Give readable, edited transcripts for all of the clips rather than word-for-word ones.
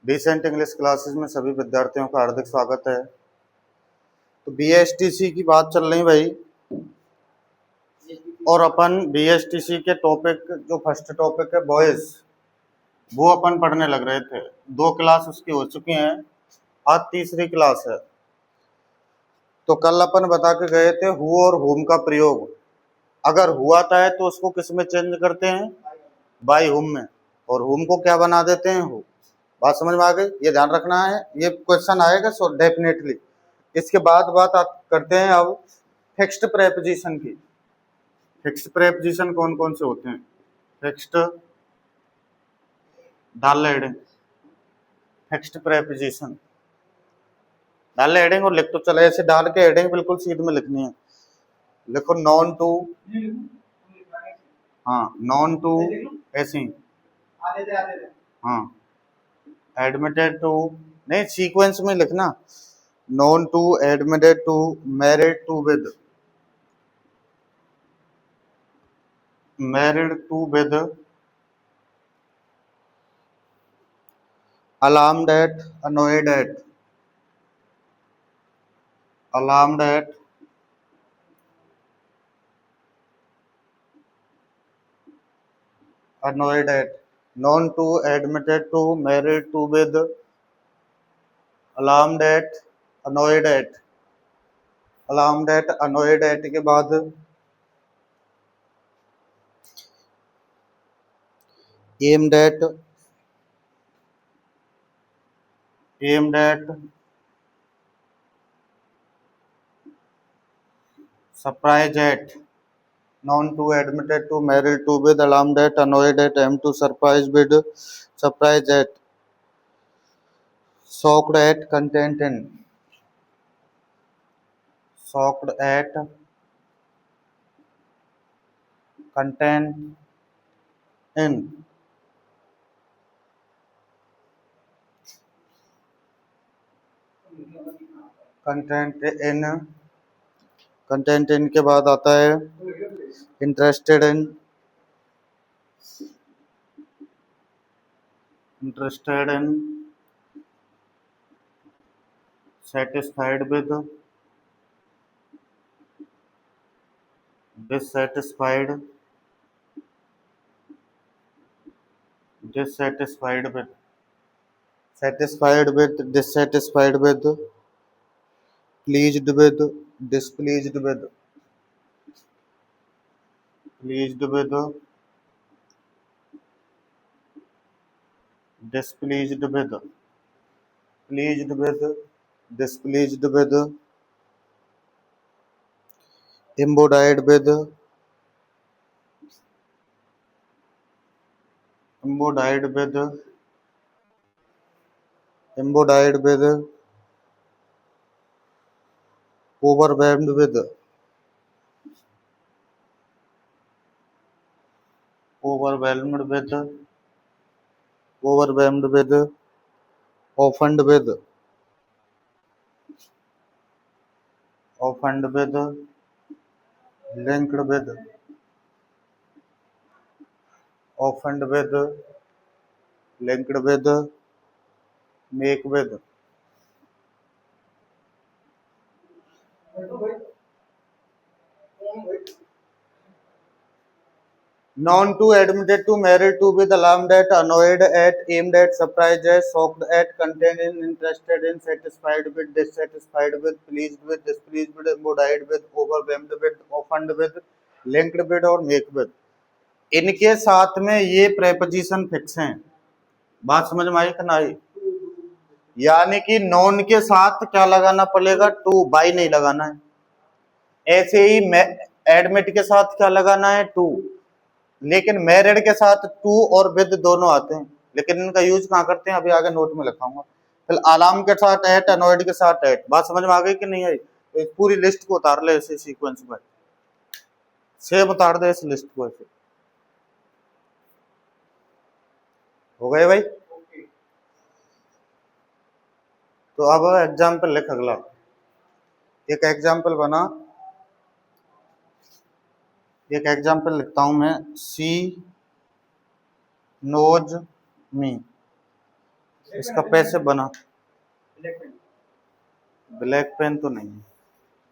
Decent English classes में सभी विद्यार्थियों का हार्दिक स्वागत है। तो बीएसटीसी की बात चल रही भाई, और अपन बीएसटीसी के टॉपिक जो फर्स्ट टॉपिक है बॉयज, वो अपन पढ़ने लग रहे थे। 2 क्लास उसकी हो चुकी हैं, आज तीसरी क्लास है। तो कल अपन बता के गए थे हु और हुम का प्रयोग अगर हुआ था है तो उसको किस में चेंज करते हैं, बाय हुम में, और हुम को क्या बना देते हैं, हु। बात समझ में आ गई, ये ध्यान रखना है, ये क्वेश्चन आएगा सो डेफिनेटली। इसके बाद करते हैं अब फिक्स्ड प्रेपोजिशन की। फिक्स्ड प्रेपोजिशन कौन कौन से होते हैं? फिक्स्ड, डाल हेडिंग, फिक्स्ड प्रेपोजिशन डाल हेडिंग और लिख तो चले, ऐसे डाल के हेडिंग बिल्कुल सीध में लिखनी है। लिखो नॉन टू, हाँ नॉन टू, ऐसे ही, हाँ एडमिटेड टू, नहीं सीक्वेंस में लिखना, known to, admitted to, married to with, married to with, alarmed at, annoyed at, alarmed at, annoyed at, known to, admitted to, married to with, alarmed at, annoyed at, alarmed at, annoyed at के बाद aimed at, aimed at, surprise at, known to, admitted to, married to with, alarmed at, annoyed at, aimed to, surprise with, surprise at, shocked at, content in, shocked at, content in, content in, content in के बाद आता है interested in, interested in, satisfied with, dissatisfied, dissatisfied with, satisfied with, dissatisfied with, pleased with, displeased with, pleased with, displeased with, pleased with, displeased with, embodied with, embodied with, embodied with, overwhelmed with, overwhelmed with, overwhelmed with, offended with, offended with, linked with, offended with, linked with, make with, known to, admitted to, married to with, alarmed at, annoyed at, aimed at, surprised at, shocked at, content in, interested in, satisfied with, dissatisfied with, pleased with, displeased with, embodied with, overwhelmed with, offended with, linked with और make with। इनके साथ में ये preposition fix हैं। बात समझ में आई कि ना आई? यानी कि नॉन के साथ क्या लगाना पड़ेगा, टू, बाई नहीं लगाना है। ऐसे ही एडमिट के साथ क्या लगाना है, टू, लेकिन मैरिड के साथ टू और विद दोनों आते हैं, लेकिन इनका यूज कहाँ करते हैं अभी आगे नोट में लिखाऊंगा। फिर अलार्म के साथ एट, अनॉयड के साथ एट। बात समझ में आ गई कि नहीं आई? तो इस पूरी लिस्ट को उतार ले ऐसे सीक्वेंस में, सेम उतार दे इस लिस्ट को ऐसे। हो गए भाई? तो अब एग्जाम्पल लिख अगला। एक एग्जाम्पल बना, एक एग्जाम्पल लिखता हूं मैं, सी नोज मी। इसका पैसे बना, ब्लैक पेन तो नहीं है।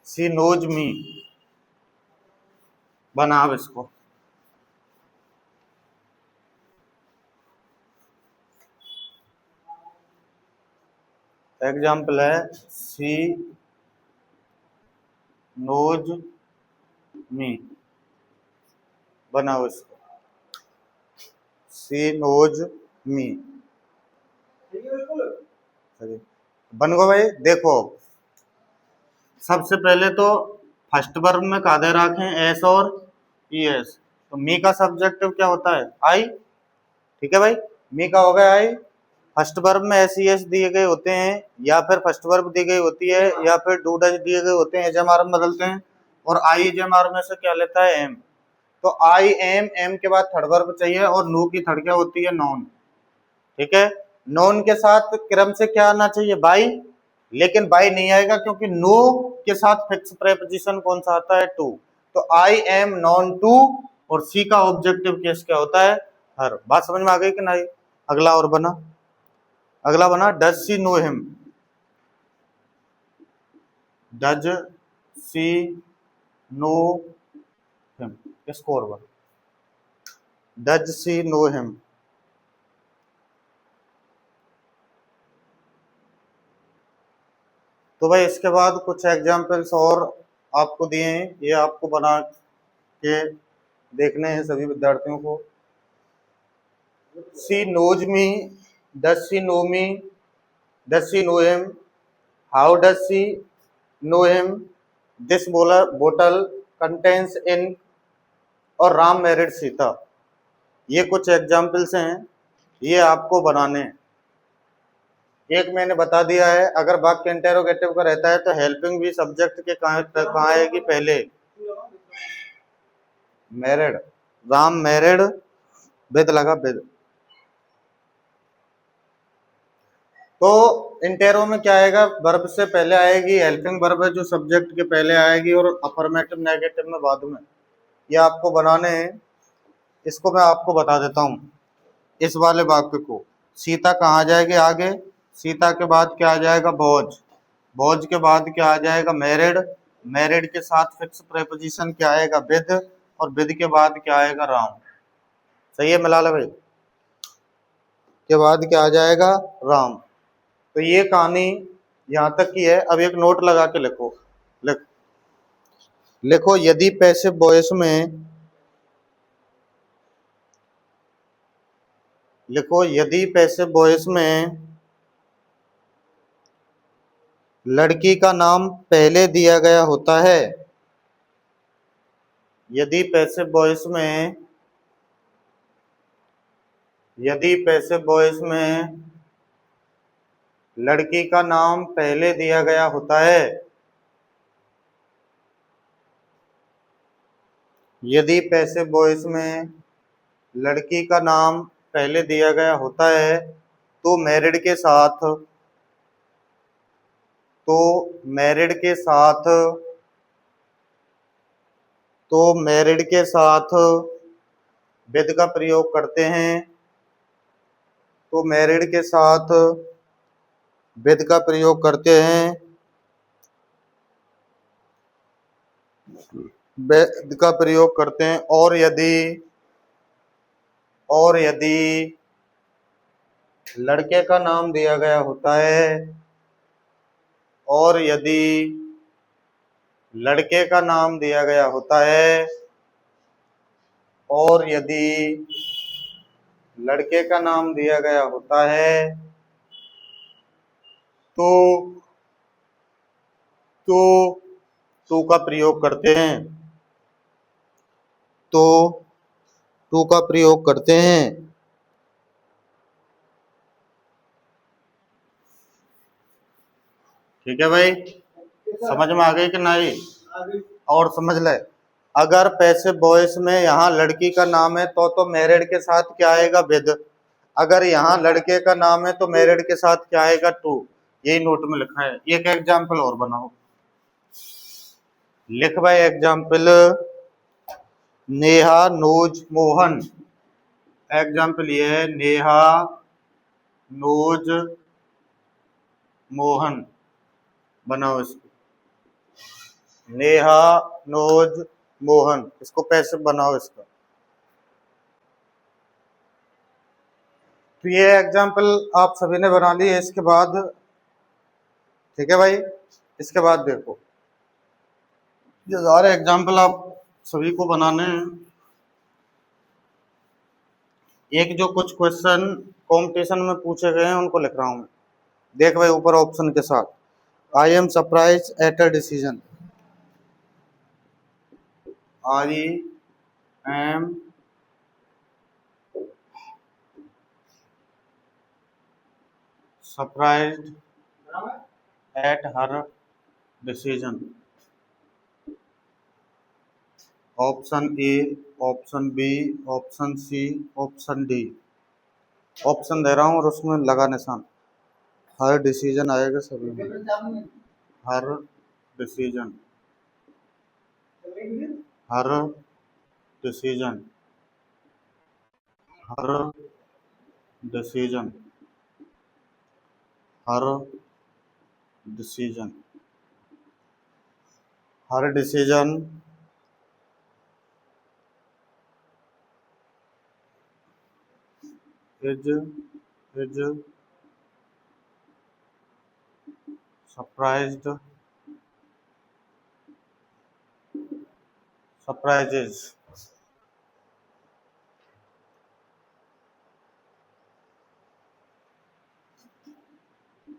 सी नोज मी, बना अब इसको। एग्जाम्पल है सी नोज मी, बनाओ इसको। सी नोज मी, बन गो भाई। देखो सबसे पहले तो फर्स्ट वर्ब में का दे रखें एस और ई एस, तो मी का सब्जेक्टिव क्या होता है आई, ठीक है भाई। मी का हो गया आई। फर्स्ट वर्ब में एस ई एस दिए गए होते हैं, या फिर फर्स्ट वर्ब दी गई होती है, या फिर डू डज दिए गए होते हैं, एजएमआर में बदलते हैं। और आई एजएमआर में से क्या लेता है एम, तो आई एम, एम के बाद थर्ड वर्ब चाहिए, और नो की थर्ड क्या होती है नॉन, ठीक है। नॉन के साथ क्रम से क्या आना चाहिए बाई, लेकिन बाई नहीं आएगा क्योंकि नो के साथ फिक्स प्रेपोजिशन कौन सा आता है टू, तो आई एम नॉन टू, और सी का ऑब्जेक्टिव केस क्या होता है हर। बात समझ में आ गई कि नहीं। अगला और बना, अगला बना does she know him, does she know him, इसको और बना, डज सी नो हिम। तो भाई इसके बाद कुछ एग्जाम्पल्स और आपको दिए हैं, ये आपको बना के देखने हैं सभी विद्यार्थियों को। She knows me, does she know me, does she know him, how does she know him, this बोतल कंटेन्स इन, और राम मैरिड सीता। ये कुछ एग्जाम्पल्स हैं, ये आपको बनाने हैं। एक मैंने बता दिया है, अगर वाक्य इंटेरोगेटिव का रहता है तो हेल्पिंग भी सब्जेक्ट के कहाँ आएगी पहले, मैरिड, राम मैरिड विद लगा विद। तो इंटेरो में क्या आएगा, वर्ब से पहले आएगी, हेल्पिंग वर्ब है जो सब्जेक्ट के पहले आएगी, और अफर्मेटिव नेगेटिव में बाद में। ये आपको बनाने हैं, इसको मैं आपको बता देता हूँ। इस वाले वाक्य को, सीता कहाँ जाएगी आगे, सीता के बाद क्या आ जाएगा भोज, भोज के बाद क्या आ जाएगा मैरिड, मैरिड के साथ फिक्स प्रेपोजिशन क्या आएगा विद, और विद के बाद क्या आएगा राम। सही है मलाला भाई, के बाद क्या आ जाएगा राम। तो ये कहानी यहाँ तक की है। अब एक नोट लगा के लिखो, लिखो यदि पैसिव वॉइस में, लिखो यदि पैसिव वॉइस में लड़की का नाम पहले दिया गया होता है, यदि पैसिव वॉइस में, यदि पैसिव वॉइस में लड़की का नाम पहले दिया गया होता है, यदि पैसिव वॉइस में लड़की का नाम पहले दिया गया होता है, तो मैरिड के साथ, तो मैरिड के साथ, तो मैरिड के साथ विद का प्रयोग करते हैं, तो मैरिड के साथ विद का प्रयोग करते हैं, विद का प्रयोग करते हैं। और यदि लड़के का नाम दिया गया होता है, और यदि लड़के का नाम दिया गया होता है, और यदि लड़के का नाम दिया गया होता है, तो टू का प्रयोग करते हैं, तो टू का प्रयोग करते हैं। ठीक है भाई, समझ में आ गई कि नहीं। और समझ ले, अगर पैसिव वॉइस में यहाँ लड़की का नाम है तो मैरिड के साथ क्या आएगा विद, अगर यहाँ लड़के का नाम है तो मैरिड के साथ क्या आएगा टू। यही नोट में लिखा है। एक एग्जाम्पल और बनाओ, लिख भाई example, Neha knows Mohan. Example ये है, नेहा नोज मोहन बनाओ इसको, नेहा नोज मोहन, इसको पैसिव बनाओ इसका। तो ये एग्जाम्पल आप सभी ने बना लिए। इसके बाद ठीक है भाई, इसके बाद देखो ये सारे एग्जाम्पल आप सभी को बनाने हैं। एक जो कुछ क्वेश्चन कंपटीशन में पूछे गए हैं उनको लिख रहा हूं मैं। देख भाई ऊपर ऑप्शन के साथ, I am surprise at a decision, I am surprised at her decision. Option A, option B, option C, option D. Option दे रहा हूं और उसमें लगा निशान, हर डिसीजन आएगा सभी में। Her decision, her decision, her decision, her decision, her decision is surprised, surprises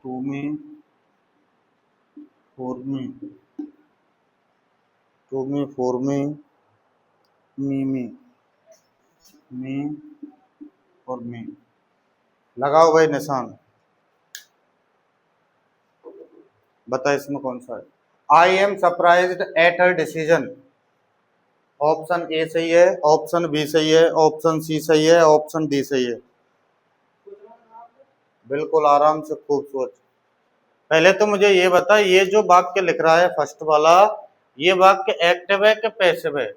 to me, for me, to me, for me, me, for me। लगाओ भाई निशान, बता इसमें कौन सा है। आई am surprised at her decision, option ए सही है, ऑप्शन बी सही है, ऑप्शन सी सही है, ऑप्शन डी सही है। बिल्कुल आराम से खूब सोच। पहले तो मुझे ये बता, ये जो वाक्य लिख रहा है फर्स्ट वाला, ये वाक्य एक्टिव है कि पैसिव है?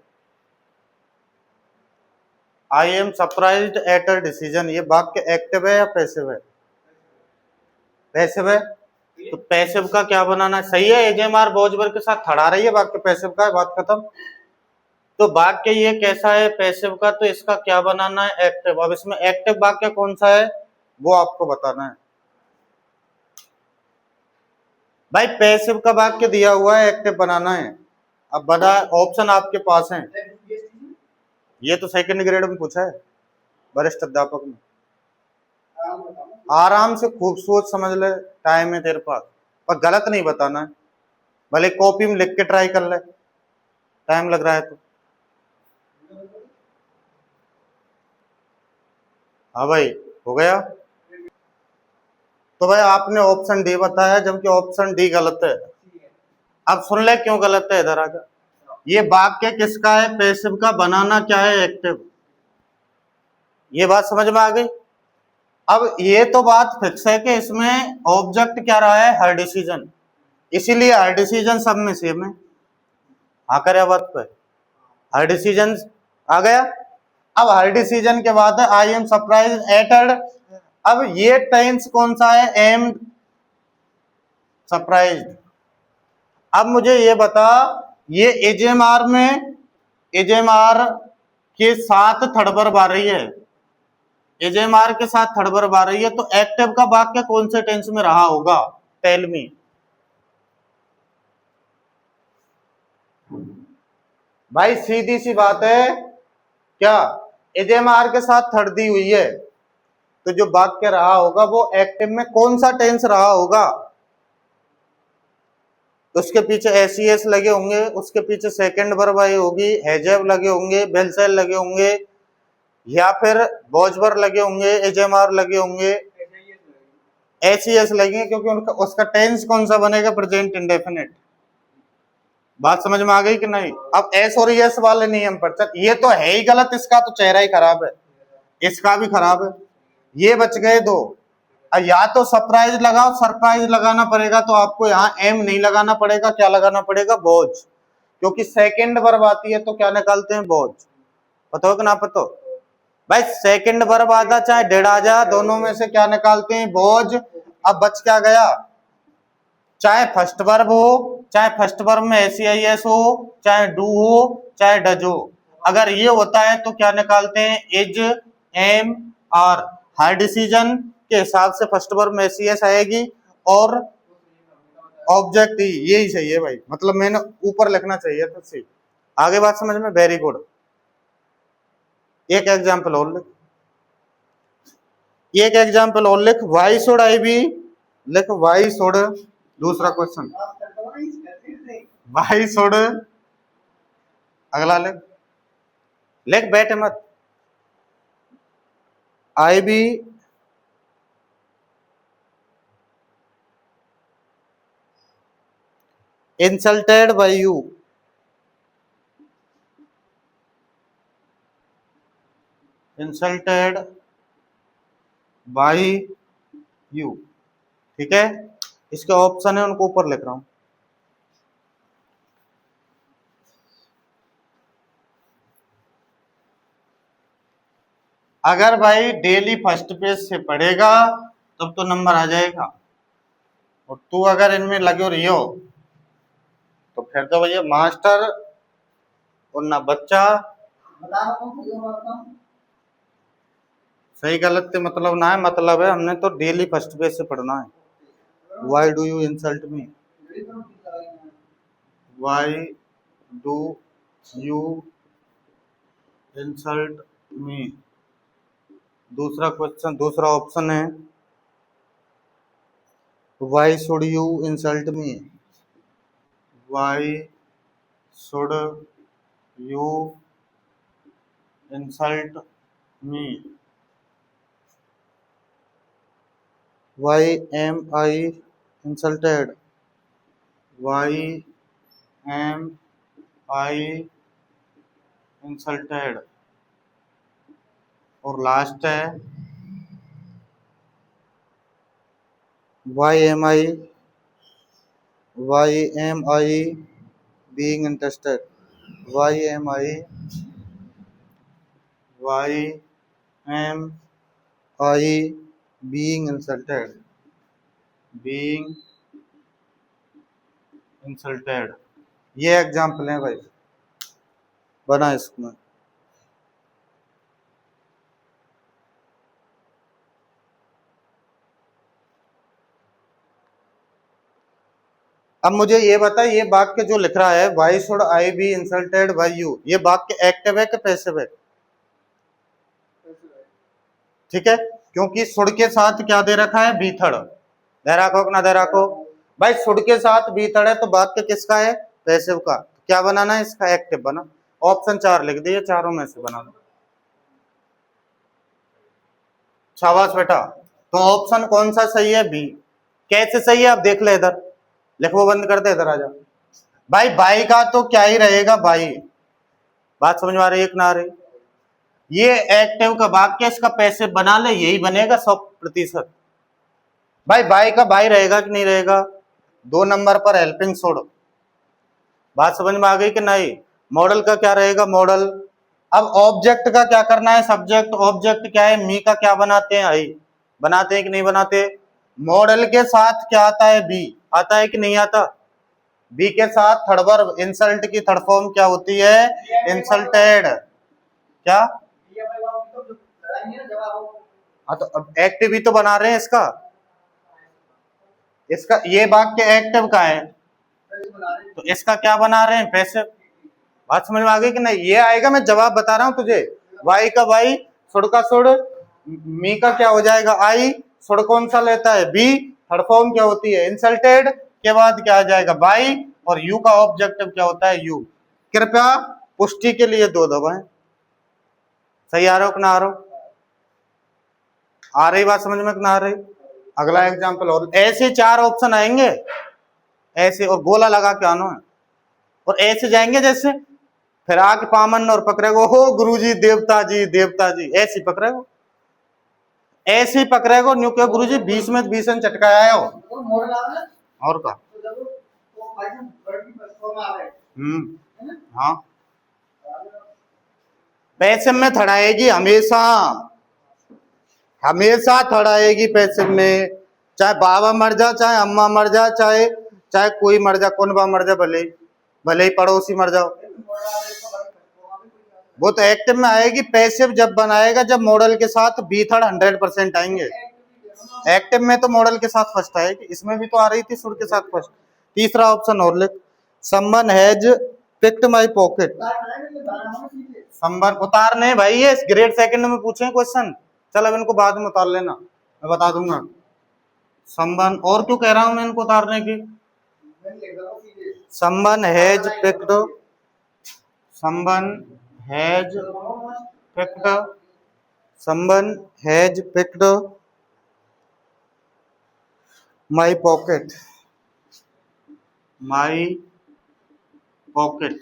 आई am surprised eight a decision, ये वाक्य एक्टिव है या पैसिव है? पैसिव है। तो पैसिव का क्या बनाना सही है? एजेमार बोझवर के साथ खड़ा रही है, वाक्य पैसिव का है, बात खत्म। तो वाक्य ये कैसा है पैसिव का, तो इसका क्या बनाना है? एक्टिव। अब इसमें एक्टिव वाक्य कौन सा है वो आपको बताना है भाई। पैसिव का वाक्य दिया हुआ है, एक्टिव बनाना है। अब बना, ऑप्शन आपके पास है। ये तो सेकंड ग्रेड में पूछा है वरिष्ठ अध्यापक ने। आराम से खूब सोच समझ ले, टाइम है तेरे पास, पर गलत नहीं बताना है। भले कॉपी में लिख के ट्राई कर ले, टाइम लग रहा है तो। हाँ भाई हो गया। तो भाई आपने ऑप्शन डी बताया, जबकि ऑप्शन डी गलत है। अब सुन ले क्यों गलत है, इधर आकर। ये वाक्य किसका है? पैसिव का। बनाना क्या है? एक्टिव। ये बात समझ में आ गई। अब ये तो बात फिक्स है कि इसमें ऑब्जेक्ट क्या रहा है? हर डिसीजन, इसीलिए हर डिसीजन सब में सेम है। हाँ करे बात पे, हर डिसीजन आ गया। अब हर डिसीजन के बाद आई एम सरप्राइज एट, अब ये टेंस कौन सा है? Am surprised. अब मुझे ये बता, ये एजेएमआर में, एजेएमआर के साथ थर्ड वर्ब आ रही है, एजेएमआर के साथ थर्ड वर्ब आ रही है, तो एक्टिव का वाक्य कौन से टेंस में रहा होगा? Tell me. भाई सीधी सी बात है, क्या एजेएमआर के साथ थर्ड दी हुई है, तो जो वाक्य रहा होगा वो एक्टिव में कौन सा टेंस रहा होगा? उसके पीछे एसईएस लगे होंगे, उसके पीछे सेकंड वर्ब आई होगी, हैजैव लगे होंगे, बेलसेल लगे होंगे, या फिर वॉजवर लगे होंगे, एजेएमआर लगे होंगे, एसईएस लगेंगे, क्योंकि उनका उसका टेंस कौन सा बनेगा? Present indefinite. बात समझ में आ गई कि नहीं? अब एस और एस वाले नियम पर चल। ये तो है ही गलत, इसका तो चेहरा ही खराब है, इसका भी खराब है। ये बच गए दो। या तो सरप्राइज लगाओ, सरप्राइज लगाना पड़ेगा तो आपको यहाँ एम नहीं लगाना पड़ेगा, क्या लगाना पड़ेगा? बोझ, क्योंकि सेकंड वर्ब आती है तो क्या निकालते हैं? बोझ। पता हो कि ना पता हो? भाई सेकंड वर्ब आ जा चाहे डेड आ जा, दोनों में से क्या निकालते हैं? बोझ। अब बच क्या गया? चाहे फर्स्ट वर्ब हो, चाहे फर्स्ट वर्ब में एस हो, चाहे डू हो, चाहे डज हो, अगर ये होता है तो क्या निकालते हैं? Is, am, are. हर डिसीजन के हिसाब से फर्स्ट वर्ब में एस आएगी और ऑब्जेक्ट ही, यही सही है भाई, मतलब मैंने ऊपर लिखना चाहिए था सी। आगे बात समझ में? Very good. एक एग्जाम्पल और लिख, एक एग्जाम्पल और लिख। वाई शुड आई बी, लिख वाई शुड। दूसरा क्वेश्चन, वाई शुड, अगला लिख, लिख बैठे मत। I be insulted by you, insulted by you. ठीक है, इसके ऑप्शन है उनको ऊपर लिख रहा हूं। अगर भाई डेली फर्स्ट पेज से पढ़ेगा तब तो नंबर आ जाएगा, और तू अगर इनमें लगे रही हो तो फिर तो भैया मास्टर और ना बच्चा। सही गलत के मतलब ना है, मतलब है हमने तो डेली फर्स्ट पेज से पढ़ना है। Why do you insult me, why do you insult me. दूसरा क्वेश्चन, दूसरा ऑप्शन है why should you insult me, why should you insult me, why am I insulted, why am I insulted, और last है why am I being interested, why am I being insulted, being insulted. ये example है भाई, बना इसमें। अब मुझे ये बता, ये वाक्य जो लिख रहा है why should I be insulted by you, ये वाक्य एक्टिव है कि पैसिव है? ठीक है, क्योंकि शुड के साथ क्या दे रखा है? बीथड़। दे रखो कि ना दे रखो? भाई शुड के साथ बीथड़ है तो वाक्य किसका है? पैसिव का। क्या बनाना है इसका? एक्टिव बना। ऑप्शन 4 लिख दिए, चारों में से बना दो। शाबाश बेटा। तो ऑप्शन कौन सा सही है? बी। कैसे सही है? आप देख ले इधर, लिखो बंद कर दे, इधर आ जा। भाई बाई का तो क्या ही रहेगा बाई। बात समझ में आ रही है कि ना आ रही? ये एक्टिव का वाक्य, इसका पैसिव बना ले, यही बनेगा 100%। भाई बाई का बाई रहेगा कि नहीं रहेगा? 2 नंबर पर हेल्पिंग छोड़ो। बात समझ में आ गई कि नहीं? मॉडल का क्या रहेगा? मॉडल। अब ऑब्जेक्ट का क्या करना है? सब्जेक्ट। ऑब्जेक्ट क्या है? मी का क्या बनाते हैं? आई। बनाते हैं कि नहीं बनाते? मॉडल के साथ क्या आता है? बी। आता है कि नहीं आता? बी के साथ थर्ड वर्ब इंसल्ट की थर्ड फॉर्म क्या होती है? इंसल्टेड। क्या? हाँ तो अब एक्टिव ही तो बना रहे हैं इसका। इसका ये वाक्य एक्टिव का है तो इसका क्या बना रहे हैं? पैसिव। बात समझ में आ गई कि नहीं? ये आएगा, मैं जवाब बता रहा हूं तुझे। वाई का वाई, सुड़ का सुड़, मी का क्या हो जाएगा? आई। सुड़ कौन सा लेता है? बी। थर्ड फॉर्म क्या होती है? इंसल्टेड। के बाद क्या आ जाएगा? बाई। और यू का ऑब्जेक्टिव क्या होता है? यू। कृपया पुष्टि के लिए 2 दबाएं। सही आ रहा हो कि ना आ रहा हो? आ रही बात समझ में कि ना आ रही? अगला एग्जाम्पल और। ऐसे 4 ऑप्शन आएंगे, ऐसे, और गोला लगा के आना है, और ऐसे जाएंगे जैसे, फिर आके पामन और पकड़ेगो, हो गुरुजी देवता जी देवता जी, ऐसे पकड़ेगो, ऐसे ही पकड़ेगो। न्यू के गुरुजी 20 में 20 चटकाया हो और का। हाँ पैसिव में थर्ड आएगी हमेशा, हमेशा थर्ड आएगी पैसिव में। चाहे बाबा मर जा, चाहे अम्मा मर जा, चाहे चाहे कोई मर जा, कौन बा मर जा, भले भले ही पड़ोसी मर जाओ, वो तो एक्टिव में आएगी। पैसिव जब बनाएगा जब मॉडल के साथ बी थर्ड 100% आएंगे। एक्टिव में तो मॉडल के साथ फर्स्ट आएगी, इसमें भी तो आ रही थी शुड के साथ फर्स्ट। तीसरा ऑप्शन और लिख, someone has picked my pocket. Someone उतारने भाई, ये ग्रेड सेकंड में पूछे क्वेश्चन, चल अब इनको बाद में उतार लेना, मैं बता दूंगा। समवन, और क्यों कह रहा हूं मैं इनको उतारने की, someone has picked, someone has picked, someone has picked my pocket, my pocket.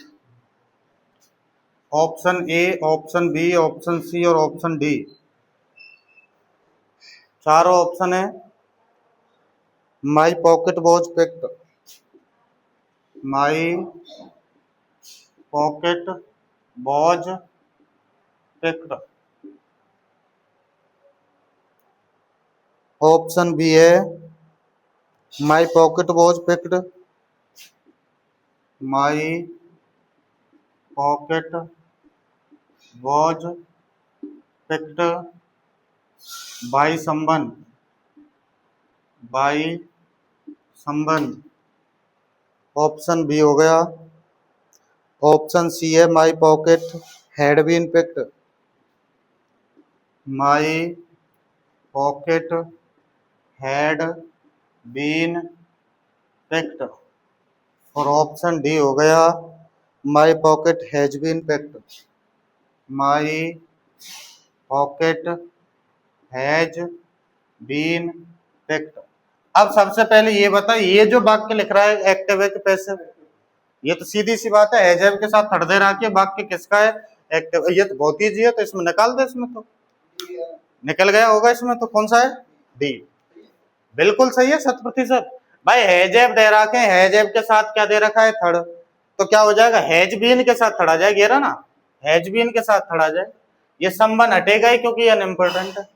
Option A, option B, option C और ऑप्शन डी, चारों ऑप्शन है। My pocket was picked, my pocket was picked. Option B है my pocket was picked, my pocket was picked by someone, by someone. Option B हो गया। Option C है my pocket had been picked, my pocket had been picked. और option D हो गया my pocket has been picked, my pocket has been picked. अब सबसे पहले ये बता, ये जो वाक्य लिख रहा है एक्टिव है कि पैसिव, ये तो सीधी सी बात है, हैज के साथ थर्ड दे रखी है, वाक्य किसका है, एक्टिव। ये तो बहुत ईजी है, तो इसमें निकाल दे, इसमें तो निकल गया होगा, इसमें तो कौन सा है, डी। बिल्कुल सही है, 100%। भाई हैजेब दे रखे हैं, हैजेब के साथ क्या दे रखा है, थर्ड, तो क्या हो जाएगा, हैज बीन के साथ थर्ड आ जाएगा, ये रहा ना, हैज बीन के साथ थर्ड आ जाए, ये संबंध हटेगा ही क्योंकि ये अनइम्पोर्टेंट है।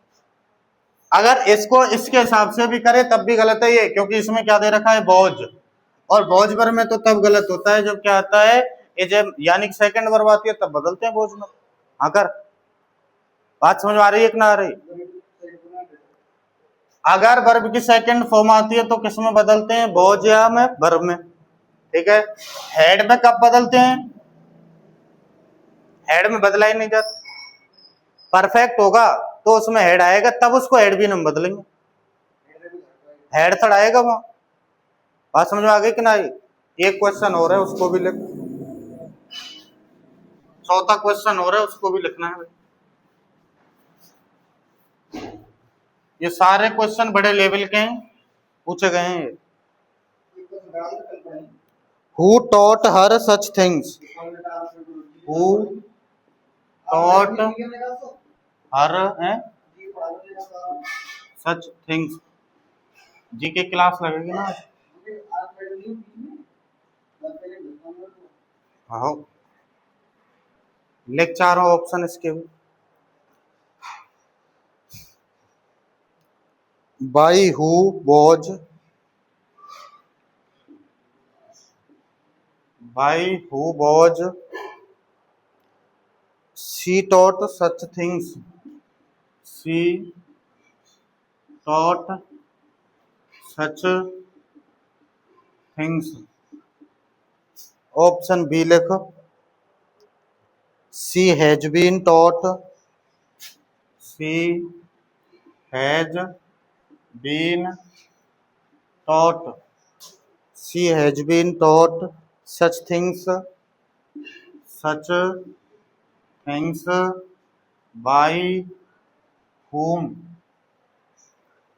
अगर इसको इसके हिसाब से भी करे तब भी गलत है ये, क्योंकि इसमें क्या दे रखा है, बोझ, और बोझ भर में तो तब गलत होता है जब क्या आता है, ये जब यानी कि सेकंड वर्ब आती है तब बदलते हैं बोझ में। अगर बात समझ में आ रही है कि ना आ रही, अगर वर्ब की सेकंड फॉर्म आती है तो किस में बदलते हैं, बोझ या में, वर्ब में, ठीक है। हेड में कब बदलते हैं, हेड में बदला ही नहीं जाता, परफेक्ट होगा तो उसमें हेड आएगा, तब उसको हेड भी हम बदलेंगे, हेड थर्ड आएगा वहां। बात समझ में आ गई कि ना। एक क्वेश्चन हो रहा है उसको भी लिख, चौथा क्वेश्चन हो रहा है उसको भी लिखना है। ये सारे क्वेश्चन बड़े लेवल के हैं, पूछे गए हैं। Who taught her such things, who taught her such things. G K class लगेगी ना, हाँ लिख चारों ऑप्शन इसके भी। By who was, by who was she taught such things, she taught such things. Option B लिखो, she has been taught, she has been taught, she has been taught such things, such things by whom।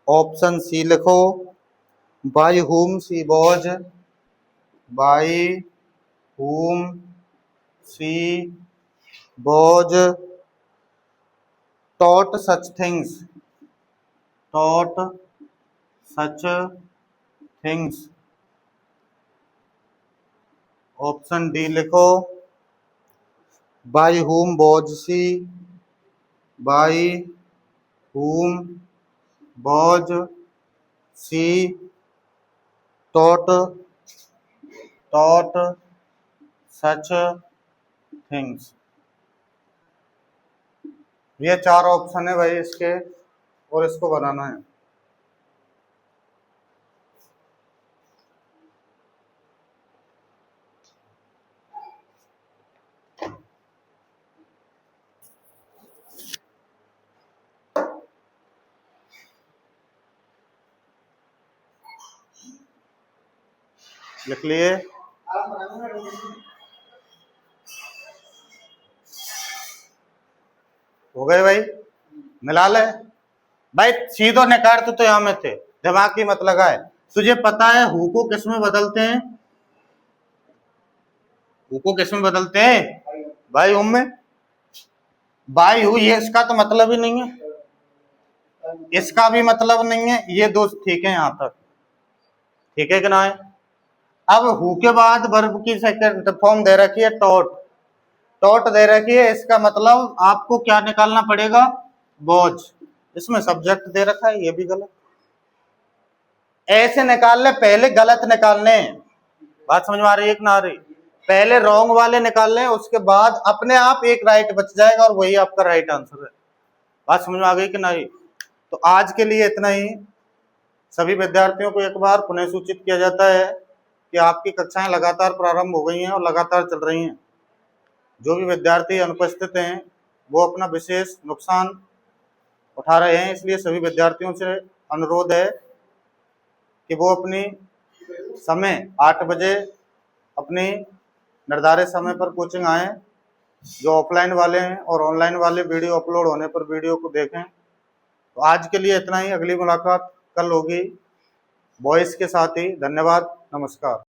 Option C लिखो, by whom she was, by whom she was taught such things, taught such things। Option D लिखो, by whom was she, by whom was she taught such things। ये 4 option है भाई इसके, और इसको बनाना है। लिख लिए? हो गए भाई? मिला ले भाई, सीधो निकाल तो यहाँ में थे, दिमाग की मत लगाए। तुझे पता है हु को किस में बदलते हैं? हु को किस में बदलते हैं? भाई हुम में। बाई हु ये इसका तो मतलब ही नहीं है, इसका भी मतलब नहीं है, ये दोस्त ठीक है यहां तक, ठीक है कि ना है? अब हु के बाद वर्ब की सेकंड फॉर्म दे रखी है टॉट, टॉट दे रखी है, इसका मतलब आपको क्या निकालना पड़ेगा? बोझ। इसमें सब्जेक्ट दे रखा है, ये भी गलत। ऐसे निकाल ले, पहले गलत निकालने, बात समझ में आ रही है कि ना आ रही? पहले रॉन्ग वाले निकाल लें, उसके बाद अपने आप एक राइट बच जाएगा और वही आपका राइट आंसर है। बात समझ में आ गई कि नहीं? तो आज के लिए इतना ही। सभी विद्यार्थियों को एक बार पुनः सूचित किया जाता है कि आपकी कक्षाएं लगातार प्रारंभ हो गई हैं और लगातार चल रही हैं। जो भी विद्यार्थी अनुपस्थित हैं वो अपना विशेष नुकसान उठा रहे हैं, इसलिए सभी विद्यार्थियों से अनुरोध है कि वो अपनी समय 8 बजे अपनी निर्धारित समय पर कोचिंग आएँ। जो ऑफलाइन वाले हैं और ऑनलाइन वाले वीडियो अपलोड होने पर वीडियो को देखें। तो आज के लिए इतना ही, अगली मुलाकात कल होगी बॉयज के साथ ही। धन्यवाद, नमस्कार।